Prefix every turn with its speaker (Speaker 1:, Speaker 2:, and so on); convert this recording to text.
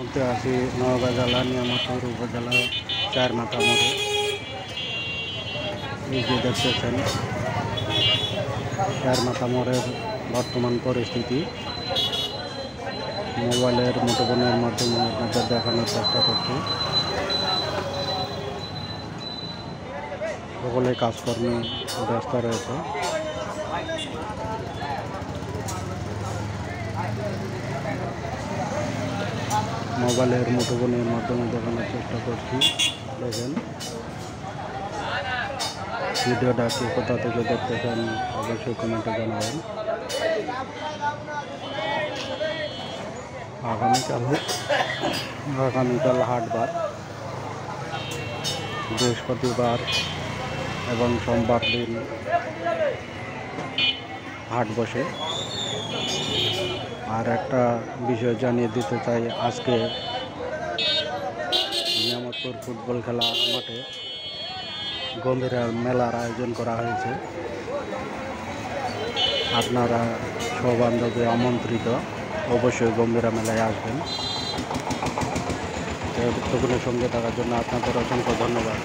Speaker 1: মধ্যে আছি নওগাঁ জেলা নিয়ামতপুর উপজেলা চারমাথা মোড়ে। এই যে দেখতেছেন চারমাথা মোড়ের বর্তমান পরিস্থিতি মোবাইলের মুঠোফোনের মাধ্যমে আপনাদের দেখানোর চেষ্টা করছি। সকলে কাজকর্মে ব্যস্ত রয়েছে। মোবাইলের মুঠোফোনের মাধ্যমে দেখানোর চেষ্টা করছি। দেখেন ভিডিওটা কি কোথা থেকে দেখতেছেন অবশ্যই কমেন্টে জানাবেন। আগামীকাল হাটবার, বৃহস্পতিবার এবং সোমবার দিন হাট বসে। আর একটা বিষয় জানিয়ে দিতে চাই, আজকে নিয়ামতপুর ফুটবল খেলা মাঠে গম্ভীর মেলার আয়োজন করা হয়েছে। আপনারা সবান্ধবে আমন্ত্রিত, অবশ্যই গম্ভীরা মেলায় আসবেন। তখন সঙ্গে থাকার জন্য আপনাদের অসংখ্য ধন্যবাদ।